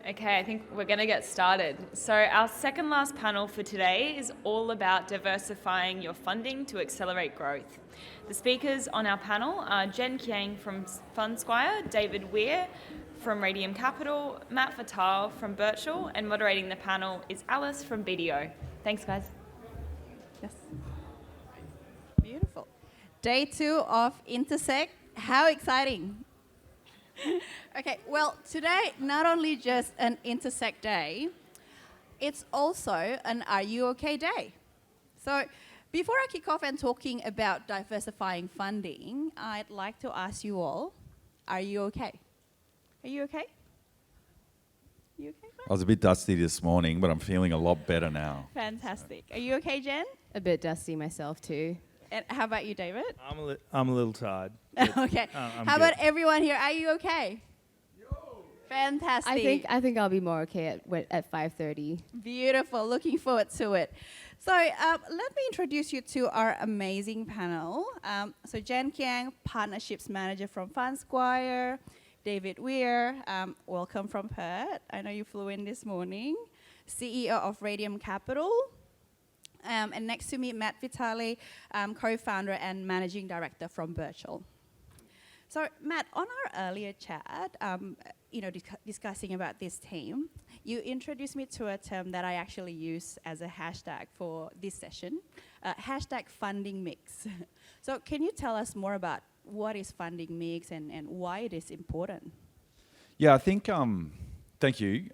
Okay, I think we're going to get started. So our second last panel for today is all about diversifying your funding to accelerate growth. The speakers on our panel are Jen Kiang from FundSquire, David Weir from Radium Capital, Matt Fatal from Birchall, and moderating the panel is Alice from BDO. Thanks, guys. Yes. Beautiful. Day 2 of Intersekt. How exciting. Okay, well, today, not only just an Intersekt day, it's also an Are You OK day. So before I kick off and talking about diversifying funding, I'd like to ask you all, are you okay? Are you okay? You okay, Matt? I was a bit dusty this morning, but I'm feeling a lot better now. Fantastic. Are you okay, Jen? A bit dusty myself too. And how about you, David? I'm a little tired. Okay. How about everyone here? Are you okay? Fantastic. I think I'll be more okay at 5:30. Beautiful. Looking forward to it. So let me introduce you to our amazing panel. So Jen Kiang, Partnerships Manager from FundSquire. David Weir, welcome from Perth. I know you flew in this morning. CEO of Radium Capital. And next to me, Matt Vitale, co-founder and managing director from Birchall. So Matt, on our earlier chat, discussing about this team, you introduced me to a term that I actually use as a hashtag for this session, hashtag funding mix. So can you tell us more about what is funding mix and why it is important? Yeah, I think, thank you.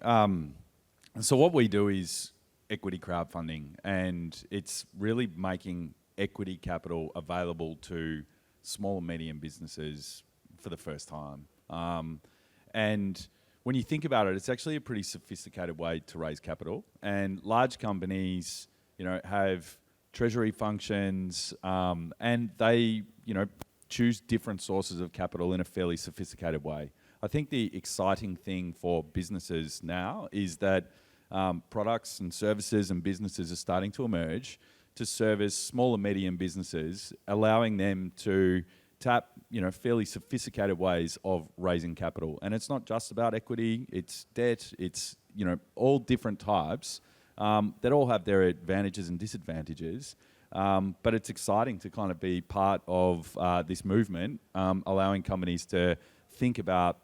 So what we do is equity crowdfunding, and it's really making equity capital available to small and medium businesses for the first time. And when you think about it, it's actually a pretty sophisticated way to raise capital. And large companies, have treasury functions, and they, choose different sources of capital in a fairly sophisticated way. I think the exciting thing for businesses now is that products and services and businesses are starting to emerge to service small and medium businesses, allowing them to tap, fairly sophisticated ways of raising capital. And it's not just about equity, it's debt, it's, all different types that all have their advantages and disadvantages. But it's exciting to kind of be part of this movement, allowing companies to think about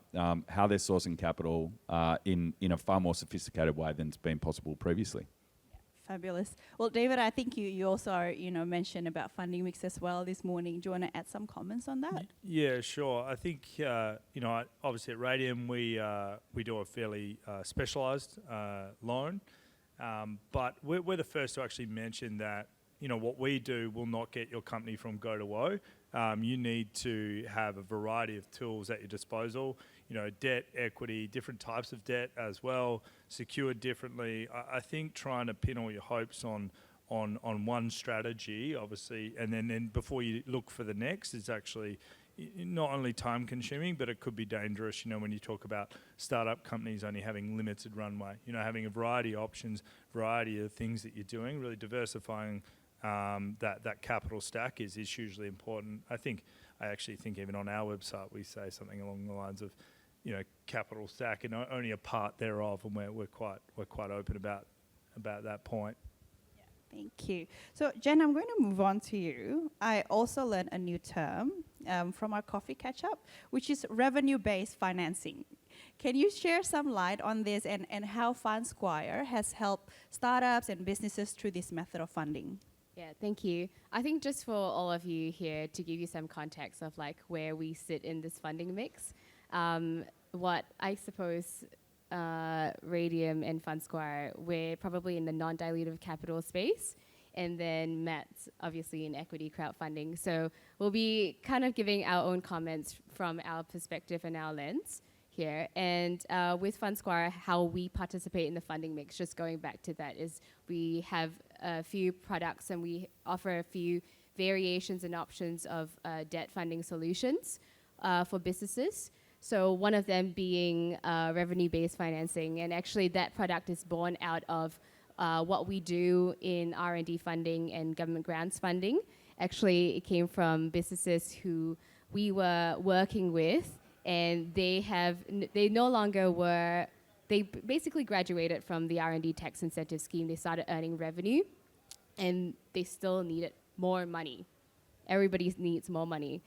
how they're sourcing capital in a far more sophisticated way than's been possible previously. Fabulous. Well, David, I think you also, mentioned about funding mix as well this morning. Do you want to add some comments on that? Yeah, sure. I think, obviously at Radium, we do a fairly specialised loan. But we're the first to actually mention that, what we do will not get your company from go to woe. You need to have a variety of tools at your disposal, debt, equity, different types of debt as well, secured differently. I think trying to pin all your hopes on one strategy, obviously, and then before you look for the next is actually not only time consuming, but it could be dangerous, when you talk about startup companies only having limited runway, having a variety of options, variety of things that you're doing, really diversifying that capital stack is hugely important. I actually think even on our website we say something along the lines of, capital stack and only a part thereof, and we're quite open about that point. Yeah, thank you. So Jen, I'm going to move on to you. I also learned a new term from our coffee catch-up, which is revenue-based financing. Can you share some light on this and how FundSquire has helped startups and businesses through this method of funding? Yeah, thank you. I think just for all of you here to give you some context of like where we sit in this funding mix, what I suppose Radium and FundSquire, we're probably in the non-dilutive capital space, and then Matt's obviously in equity crowdfunding. So we'll be kind of giving our own comments from our perspective and our lens here. And with FundSquire, how we participate in the funding mix, just going back to that, is we have a few products and we offer a few variations and options of debt funding solutions for businesses. So one of them being revenue-based financing, and actually that product is born out of what we do in R&D funding and government grants funding. Actually, it came from businesses who we were working with, and they no longer were they basically graduated from the R&D tax incentive scheme. They started earning revenue, and they still needed more money. Everybody needs more money.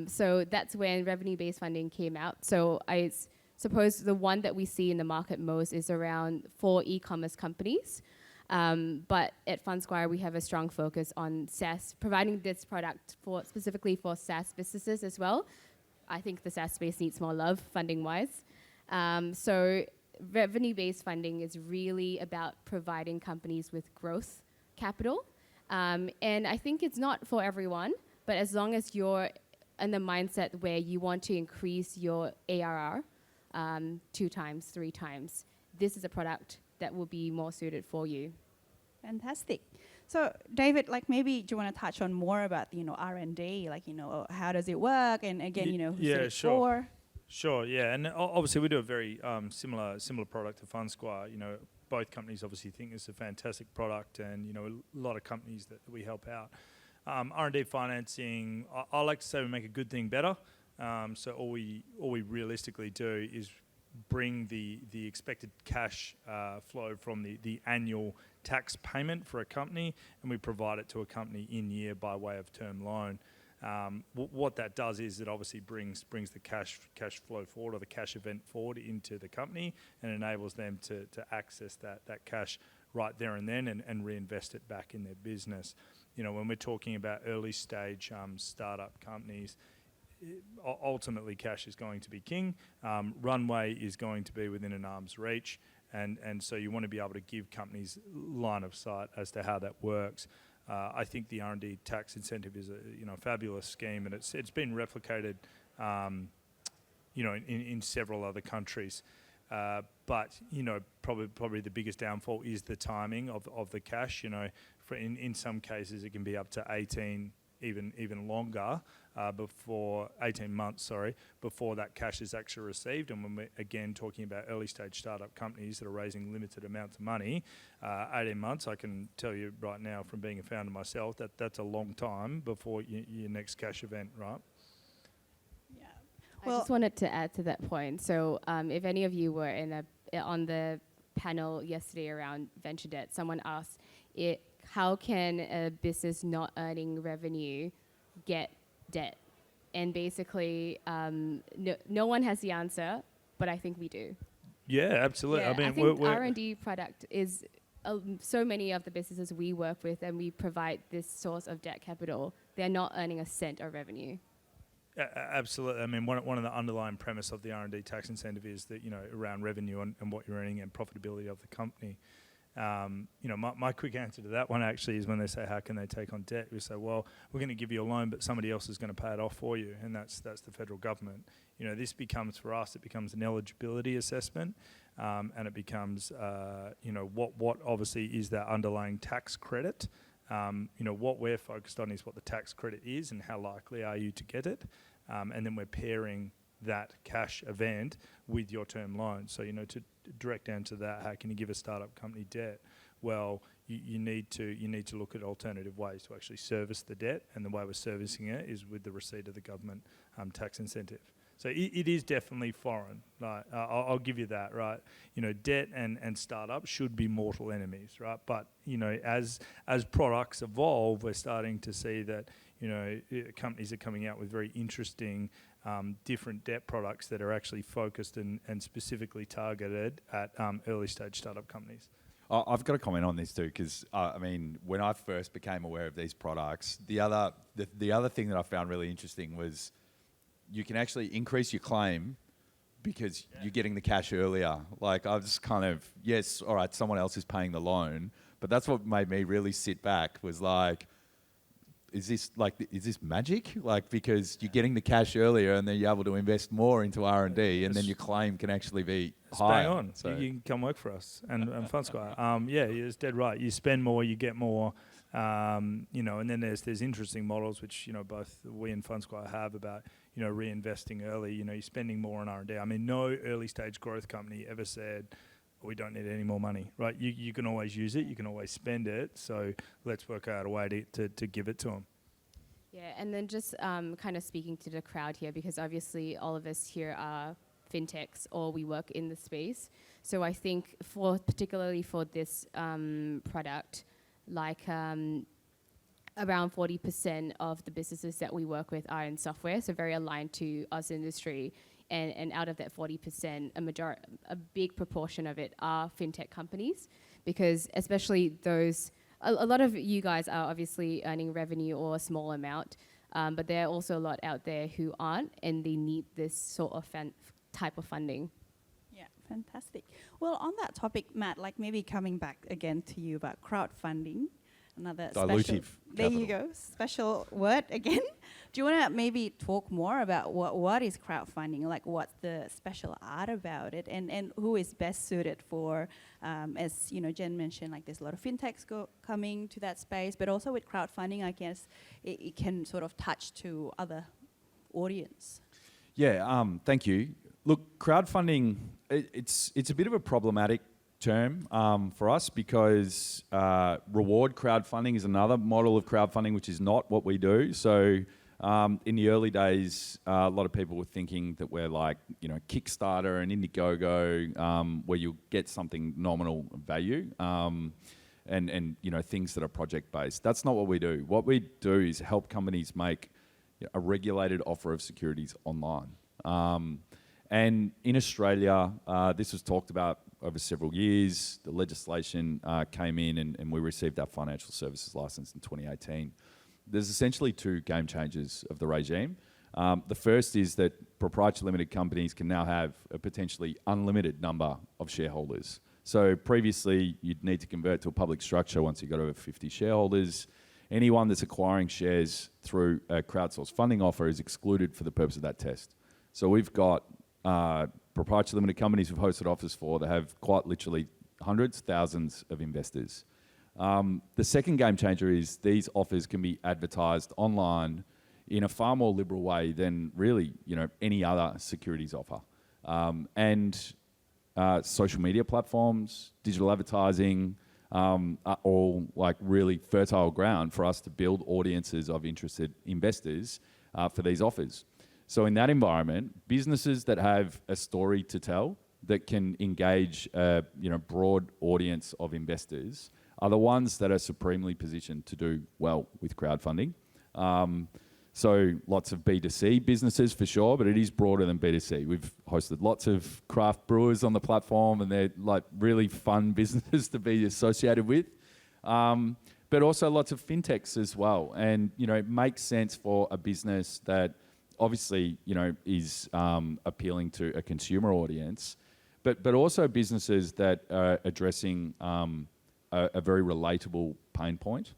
So that's when revenue-based funding came out. So I suppose the one that we see in the market most is around for e-commerce companies. But at FundSquire, we have a strong focus on SaaS, providing this product specifically for SaaS businesses as well. I think the SaaS space needs more love, funding-wise. So revenue-based funding is really about providing companies with growth capital. And I think it's not for everyone, but as long as you're in the mindset where you want to increase your ARR 2 times, 3 times, this is a product that will be more suited for you. Fantastic. So, David, like maybe do you want to touch on more about, R&D, like, how does it work? And again, who's it for? Sure, yeah. And obviously we do a very similar product to FundSquire. Both companies obviously think it's a fantastic product, and, a lot of companies that we help out. R&D financing, I like to say we make a good thing better. So all we realistically do is bring the expected cash flow from the annual tax payment for a company, and we provide it to a company in year by way of term loan. What that does is it obviously brings the cash flow forward, or the cash event forward, into the company, and enables them to access that cash right there and then, and reinvest it back in their business. When we're talking about early stage startup companies, ultimately cash is going to be king. Runway is going to be within an arm's reach, and so you want to be able to give companies line of sight as to how that works. I think the R&D tax incentive is a fabulous scheme, and it's been replicated in several other countries. But probably the biggest downfall is the timing of the cash. In some cases it can be up to 18, even longer, 18 months, before that cash is actually received. And when we're again talking about early stage startup companies that are raising limited amounts of money, 18 months, I can tell you right now from being a founder myself, that's a long time before your next cash event, right? I just wanted to add to that point. So if any of you were on the panel yesterday around venture debt, someone asked, how can a business not earning revenue get debt? And basically, no one has the answer, but I think we do. Yeah, absolutely. Yeah, I think R&D product is so many of the businesses we work with, and we provide this source of debt capital, they're not earning a cent of revenue. Absolutely. I mean, one of the underlying premise of the R&D tax incentive is that, around revenue and what you're earning and profitability of the company. My quick answer to that one actually is when they say, how can they take on debt? We say, well, we're going to give you a loan, but somebody else is going to pay it off for you, and that's the federal government. This becomes, for us, it becomes an eligibility assessment, and it becomes, what obviously is that underlying tax credit. What we're focused on is what the tax credit is and how likely are you to get it. And then we're pairing that cash event with your term loan. So, to direct down to that, how can you give a startup company debt? Well, you need to look at alternative ways to actually service the debt, and the way we're servicing it is with the receipt of the government tax incentive. So it is definitely foreign. Right? I'll give you that, right? Debt and startup should be mortal enemies, right? But as products evolve, we're starting to see that companies are coming out with very interesting different debt products that are actually focused and specifically targeted at early stage startup companies. I've got a comment on this too, because when I first became aware of these products, the other thing that I found really interesting was you can actually increase your claim because you're getting the cash earlier. Like, I was kind of, yes, all right, someone else is paying the loan, but that's what made me really sit back, was like, is this magic? Like, because you're getting the cash earlier, and then you're able to invest more into R&D, and then your claim can actually be higher. Bang on. So you can come work for us and FundSquire. It's dead right. You spend more, you get more. And then there's interesting models which both we and FundSquire have about reinvesting early. You're spending more on R&D. I mean, no early stage growth company ever said, we don't need any more money, right? You can always use it, you can always spend it, so let's work out a way to give it to them. Yeah, and then just kind of speaking to the crowd here, because obviously all of us here are fintechs or we work in the space. So I think particularly for this product, like around 40% of the businesses that we work with are in software, so very aligned to us industry. And out of that 40%, a big proportion of it are fintech companies, because especially those, a lot of you guys are obviously earning revenue or a small amount, but there are also a lot out there who aren't, and they need this sort of type of funding. Yeah, fantastic. Well, on that topic, Matt, like maybe coming back again to you about crowdfunding, another Dilutive special, there you capital. go, special word again. Do you want to maybe talk more about what is crowdfunding, like what's the special art about it, and who is best suited for, as you know, Jen mentioned, like there's a lot of fintechs coming to that space, but also with crowdfunding, I guess it can sort of touch to other audience. Yeah, thank you. Look, crowdfunding, it's a bit of a problematic term for us, because reward crowdfunding is another model of crowdfunding which is not what we do. So in the early days, a lot of people were thinking that we're like, you know, Kickstarter and Indiegogo, where you get something nominal value, and you know, things that are project based. That's not what we do. What we do is help companies make a regulated offer of securities online. And in Australia, this was talked about over several years. The legislation came in, and we received our financial services license in 2018. There's essentially two game changers of the regime. The first is that proprietary limited companies can now have a potentially unlimited number of shareholders. So previously, you'd need to convert to a public structure once you got over 50 shareholders. Anyone that's acquiring shares through a crowdsourced funding offer is excluded for the purpose of that test. So we've got proprietary limited companies we've hosted offers for that have quite literally hundreds, thousands of investors. The second game changer is these offers can be advertised online in a far more liberal way than really, you know, any other securities offer. And social media platforms, digital advertising, are all like really fertile ground for us to build audiences of interested investors for these offers. So in that environment, businesses that have a story to tell that can engage a broad audience of investors are the ones that are supremely positioned to do well with crowdfunding. So lots of B2C businesses for sure, but it is broader than B2C. We've hosted lots of craft brewers on the platform, and they're like really fun businesses to be associated with. But also lots of fintechs as well. And, you know, it makes sense for a business that obviously, you know, is appealing to a consumer audience, but also businesses that are addressing a very relatable pain point.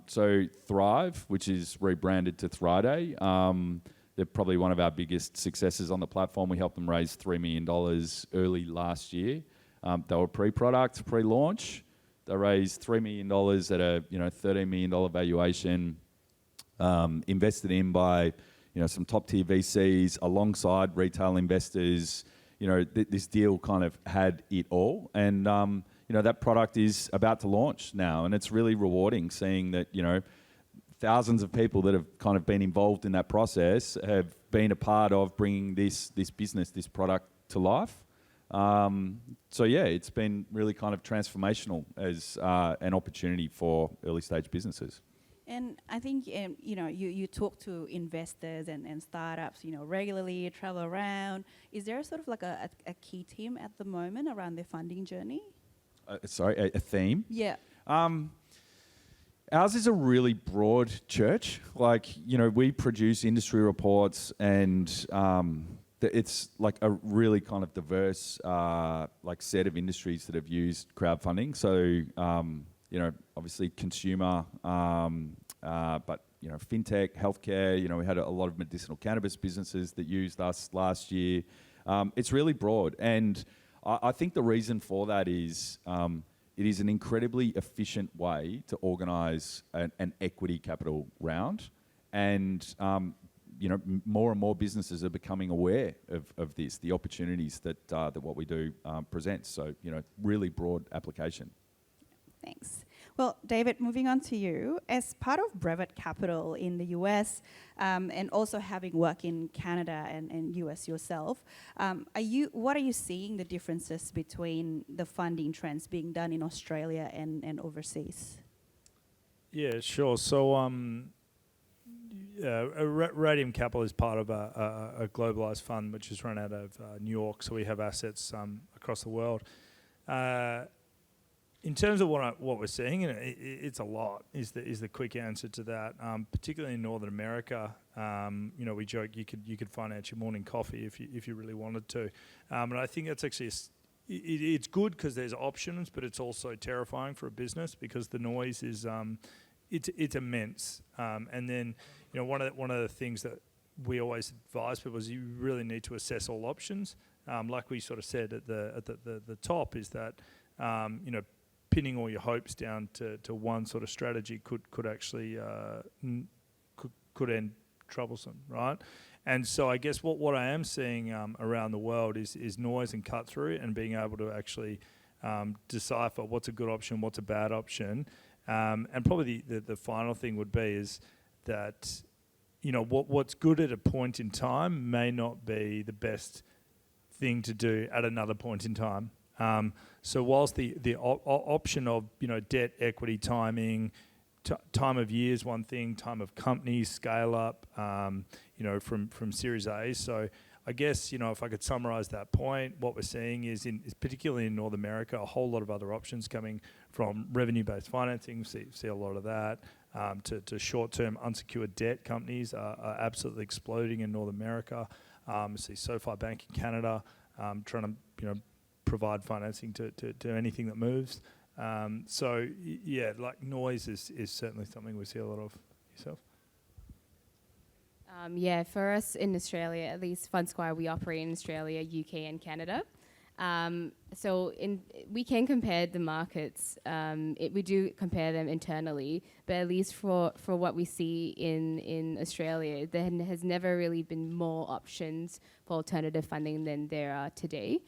So Thrive, which is rebranded to Thriday, they're probably one of our biggest successes on the platform. We helped them raise $3 million early last year. They were pre-product, pre-launch. They raised $3 million at a $13 million valuation, invested in by some top tier VCs alongside retail investors. This deal kind of had it all, and that product is about to launch now, and it's really rewarding seeing that thousands of people that have kind of been involved in that process have been a part of bringing this product to life. So yeah, it's been really kind of transformational as an opportunity for early stage businesses. And I think you talk to investors and startups regularly, travel around. Is there sort of like a key theme at the moment around their funding journey? Sorry, a theme? Yeah. Ours is a really broad church. We produce industry reports, and it's like a really kind of diverse set of industries that have used crowdfunding. So obviously consumer, but fintech, healthcare. We had a lot of medicinal cannabis businesses that used us last year. It's really broad, and I think the reason for that is it is an incredibly efficient way to organise an equity capital round, and more and more businesses are becoming aware of this, the opportunities that what we do presents. So really broad application. Thanks. Well, David, moving on to you. As part of Brevet Capital in the US, and also having worked in Canada and US yourself, what are you seeing the differences between the funding trends being done in Australia and overseas? Yeah, sure. So, Radium Capital is part of a globalized fund which is run out of New York. So we have assets across the world. In terms of what we're seeing, it's a lot. Is the quick answer to that? Particularly in Northern America, we joke you could finance your morning coffee if you really wanted to, and I think that's actually it's good because there's options, but it's also terrifying for a business because the noise is it's immense. And then one of the things that we always advise people is you really need to assess all options. Like we sort of said at the top, is that pinning all your hopes down to one sort of strategy could actually could end troublesome, right? And so I guess what I am seeing around the world is noise and cut through and being able to actually decipher what's a good option, what's a bad option. And probably the final thing would be is that what's good at a point in time may not be the best thing to do at another point in time. So whilst the option of debt, equity, timing, time of year is one thing, time of company, scale up, from Series A. So I guess if I could summarise that point, what we're seeing is particularly in North America, a whole lot of other options coming from revenue-based financing. See a lot of that. To short-term unsecured debt companies are absolutely exploding in North America. See SoFi Bank in Canada trying to provide financing to anything that moves. Like noise is certainly something we see a lot of. Yourself? For us in Australia, at least FundSquire, we operate in Australia, UK and Canada. We can compare the markets. We do compare them internally, but at least for what we see in Australia, there has never really been more options for alternative funding than there are today.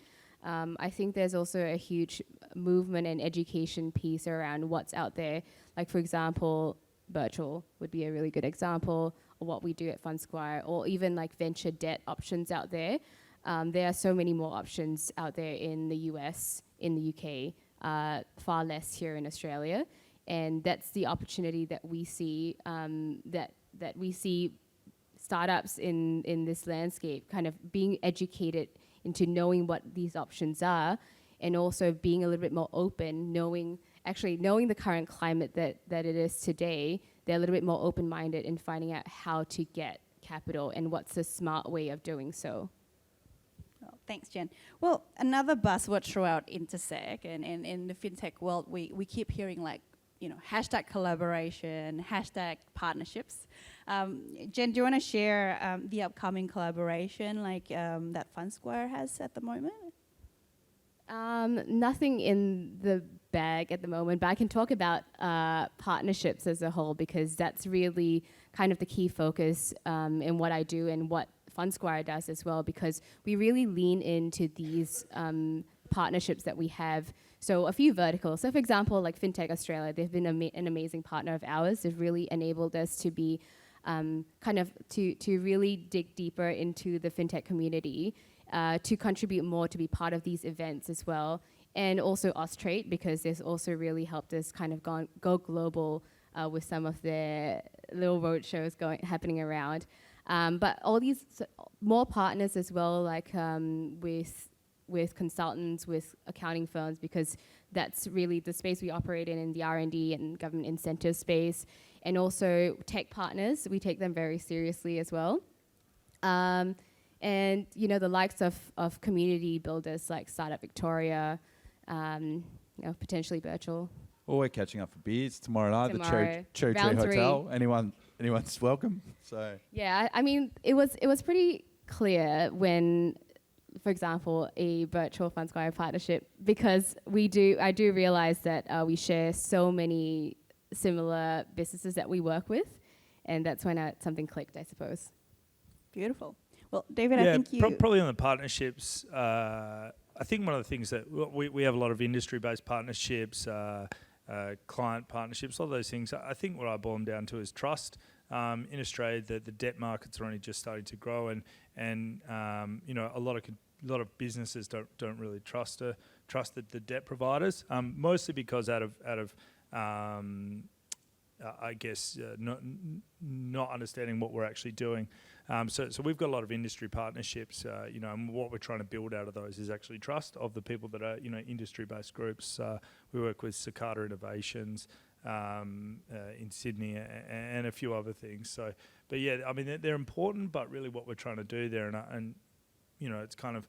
I think there's also a huge movement and education piece around what's out there. Like, for example, virtual would be a really good example of what we do at FundSquire, or even like venture debt options out there. There are so many more options out there in the US, in the UK, far less here in Australia. And that's the opportunity that we see, that we see startups in this landscape kind of being educated into knowing what these options are, and also being a little bit more open, knowing the current climate that it is today. They're a little bit more open-minded in finding out how to get capital and what's the smart way of doing so. Oh, thanks, Jen. Well, another buzzword throughout Intersekt and in the fintech world, we keep hearing hashtag collaboration, hashtag partnerships. Jen, do you want to share the upcoming collaboration that FundSquire has at the moment? Nothing in the bag at the moment, but I can talk about partnerships as a whole, because that's really kind of the key focus in what I do and what FundSquire does as well, because we really lean into these partnerships that we have. So a few verticals. So for example, like FinTech Australia, they've been an amazing partner of ours. They've really enabled us to be to really dig deeper into the FinTech community, to contribute more, to be part of these events as well. And also Austrade, because this also really helped us kind of go global with some of their little road shows happening around. But all these more partners as well, like with consultants, with accounting firms, because that's really the space we operate in the R&D and government incentive space. And also tech partners, we take them very seriously as well. And the likes of community builders like Startup Victoria, potentially virtual. Well, we're catching up for beers tomorrow night at the Cherry Tree Round Hotel. Anyone's welcome. So yeah, I mean, it was pretty clear when, for example, a virtual FundSquire partnership, because I do realize that we share so many similar businesses that we work with, and that's when something clicked, I suppose. Beautiful. Well, David, I think you... probably on the partnerships, I think one of the things that we have a lot of industry-based partnerships, client partnerships, all those things. I think what I boil them down to is trust. In Australia, the debt markets are only just starting to grow, and a lot of businesses don't really trust the debt providers, mostly because out of I guess not understanding what we're actually doing. So we've got a lot of industry partnerships, and what we're trying to build out of those is actually trust of the people that are, industry-based groups. We work with Cicada Innovations in Sydney and a few other things. So, but yeah, I mean, they're important, but really what we're trying to do there, and it's kind of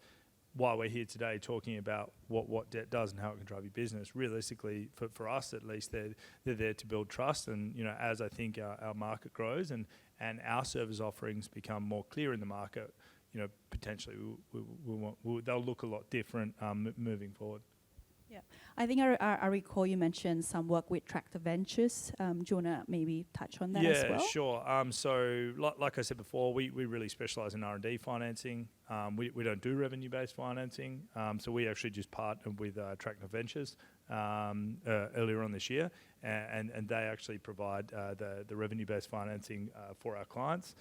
why we're here today talking about what debt does and how it can drive your business. Realistically, for us at least, they're there to build trust. And as I think our market grows and our service offerings become more clear in the market, potentially they'll look a lot different moving forward. Yeah, I think I recall you mentioned some work with Tractor Ventures. Do you want to maybe touch on that as well? Yeah, sure. So like I said before, we really specialise in R&D financing. We don't do revenue-based financing. So we actually just partnered with Tractor Ventures earlier on this year, and they actually provide the revenue-based financing for our clients,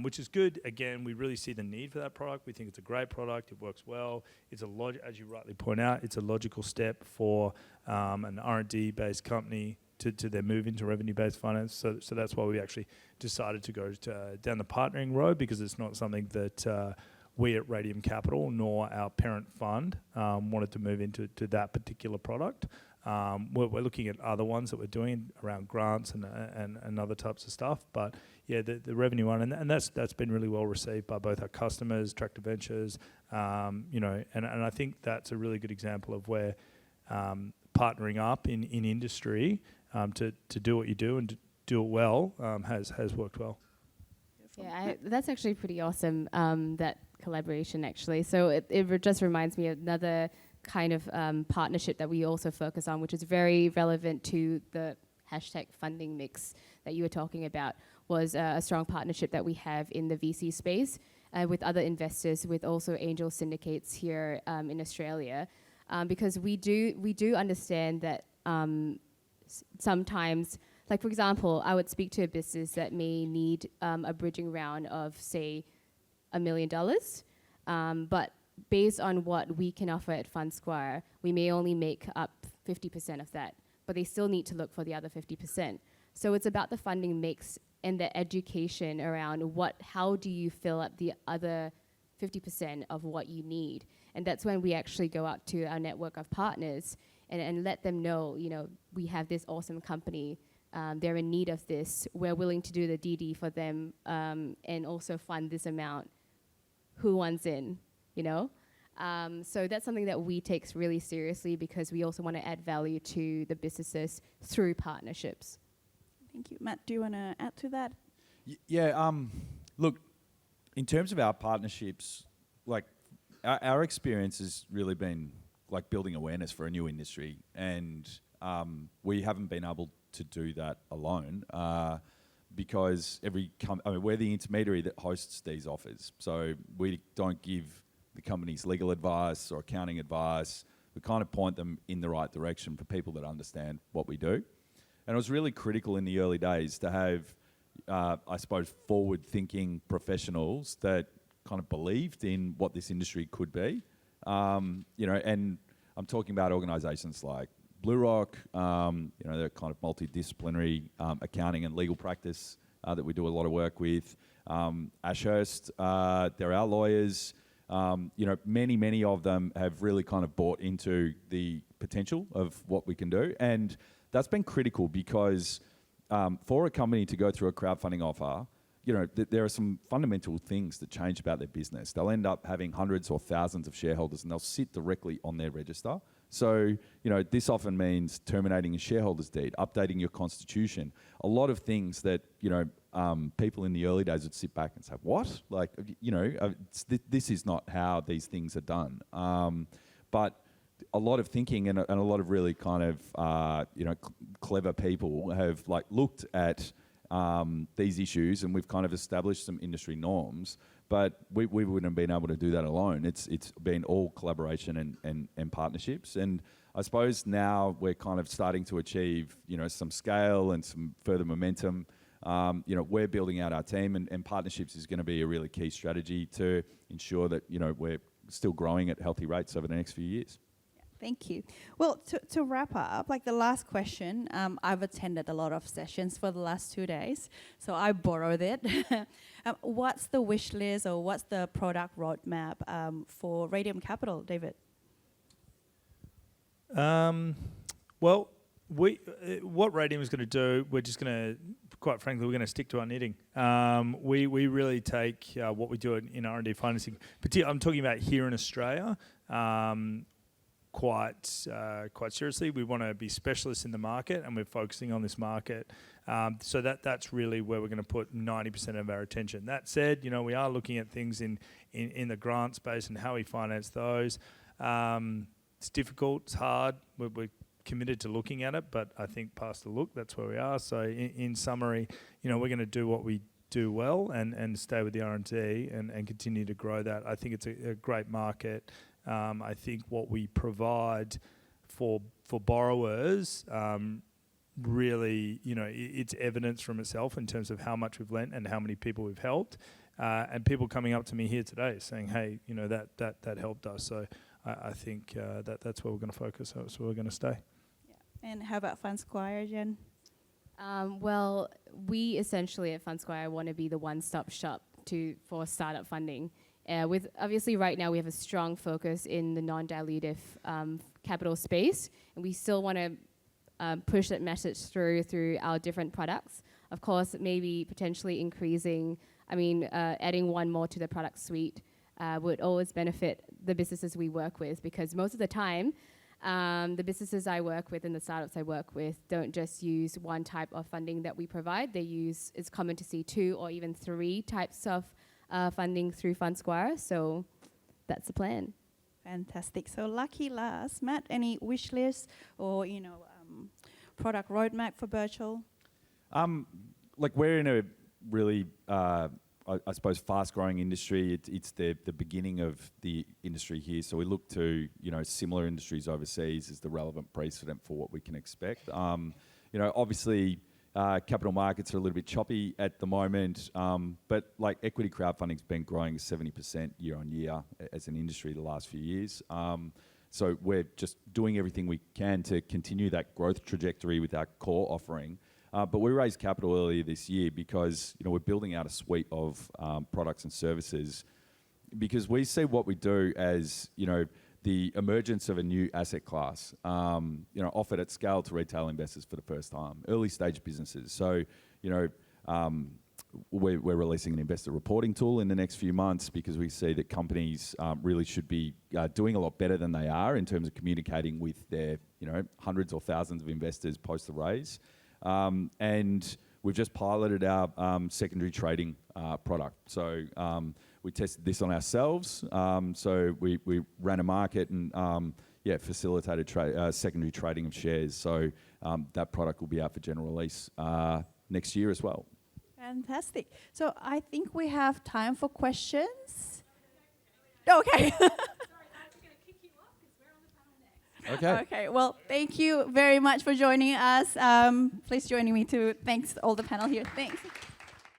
which is good. Again, we really see the need for that product. We think it's a great product. It works well. It's as you rightly point out, it's a logical step for an R&D-based company to then move into revenue-based finance. So that's why we actually decided to go down the partnering road, because it's not something that we at Radium Capital nor our parent fund wanted to move into that particular product. We're looking at other ones that we're doing around grants and other types of stuff. But yeah, the revenue one, and that's been really well received by both our customers, Tractor Ventures, and I think that's a really good example of where partnering up in industry to do what you do and to do it well has worked well. Yeah, that's actually pretty awesome, that collaboration actually. So it just reminds me of another kind of partnership that we also focus on, which is very relevant to the hashtag funding mix that you were talking about, was a strong partnership that we have in the VC space with other investors, with also angel syndicates here in Australia, because we do understand that sometimes, like for example, I would speak to a business that may need a bridging round of, say, $1 million, but based on what we can offer at FundSquire, we may only make up 50% of that, but they still need to look for the other 50%. So it's about the funding mix and the education around how do you fill up the other 50% of what you need. And that's when we actually go out to our network of partners and let them know, we have this awesome company, they're in need of this, we're willing to do the DD for them, and also fund this amount. Who wants in? So that's something that we take really seriously, because we also want to add value to the businesses through partnerships. Thank you. Matt, do you want to add to that? Yeah, look, in terms of our partnerships, like our experience has really been like building awareness for a new industry, and we haven't been able to do that alone because we're the intermediary that hosts these offers. So we don't give the companies legal advice or accounting advice. We kind of point them in the right direction for people that understand what we do. And it was really critical in the early days to have, I suppose, forward-thinking professionals that kind of believed in what this industry could be. And I'm talking about organisations like Blue Rock, they're kind of multidisciplinary accounting and legal practice that we do a lot of work with. Ashurst, they're our lawyers. Many of them have really kind of bought into the potential of what we can do. And that's been critical because for a company to go through a crowdfunding offer, there are some fundamental things that change about their business. They'll end up having hundreds or thousands of shareholders, and they'll sit directly on their register. So, this often means terminating a shareholder's deed, updating your constitution, a lot of things that, people in the early days would sit back and say, what? Like, this is not how these things are done. But a lot of thinking and a lot of really kind of, clever people have looked at these issues, and we've kind of established some industry norms. but we wouldn't have been able to do that alone. It's been all collaboration and partnerships. And I suppose now we're kind of starting to achieve, some scale and some further momentum. We're building out our team, and partnerships is going to be a really key strategy to ensure that, we're still growing at healthy rates over the next few years. Thank you. Well, to wrap up, like the last question, I've attended a lot of sessions for the last 2 days, so I borrowed it. What's the wish list or what's the product roadmap for Radium Capital, David? What Radium is going to do, we're just going to, quite frankly, we're going to stick to our knitting. We really take what we do in R&D financing, particularly I'm talking about here in Australia, quite seriously. We want to be specialists in the market, and we're focusing on this market. So that's really where we're going to put 90% of our attention. That said, we are looking at things in the grant space and how we finance those. It's difficult, it's hard. We're committed to looking at it, but I think past the look, that's where we are. So in summary, we're going to do what we do well and stay with the R&D and continue to grow that. I think it's a great market. I think what we provide for borrowers really, it's evidence from itself in terms of how much we've lent and how many people we've helped. And people coming up to me here today saying, hey, that helped us. So I think that's where we're going to focus. That's where we're going to stay. Yeah. And how about FundSquire, Jen? Well, we essentially at FundSquire want to be the one-stop shop for startup funding. With obviously right now we have a strong focus in the non-dilutive capital space, and we still want to push that message through our different products. Of course, maybe potentially adding one more to the product suite would always benefit the businesses we work with, because most of the time the businesses I work with and the startups I work with don't just use one type of funding that we provide. It's common to see 2 or even 3 types of funding through FundSquire, so that's the plan. Fantastic. So lucky last, Matt, any wish list or product roadmap for Birchall? We're in a really, I suppose, fast-growing industry. It's the beginning of the industry here, so we look to similar industries overseas as the relevant precedent for what we can expect. Obviously. Capital markets are a little bit choppy at the moment, but equity crowdfunding's been growing 70% year on year as an industry the last few years. So we're just doing everything we can to continue that growth trajectory with our core offering. But we raised capital earlier this year because we're building out a suite of products and services, because we see what we do as the emergence of a new asset class, offered at scale to retail investors for the first time, early stage businesses. So, we're releasing an investor reporting tool in the next few months, because we see that companies really should be doing a lot better than they are in terms of communicating with their, hundreds or thousands of investors post the raise. And we've just piloted our secondary trading product. So, we tested this on ourselves. So we ran a market and facilitated secondary trading of shares. So that product will be out for general release next year as well. Fantastic. So I think we have time for questions. Okay. Okay. Okay. Well, thank you very much for joining us. Please join me to thanks all the panel here. Thanks.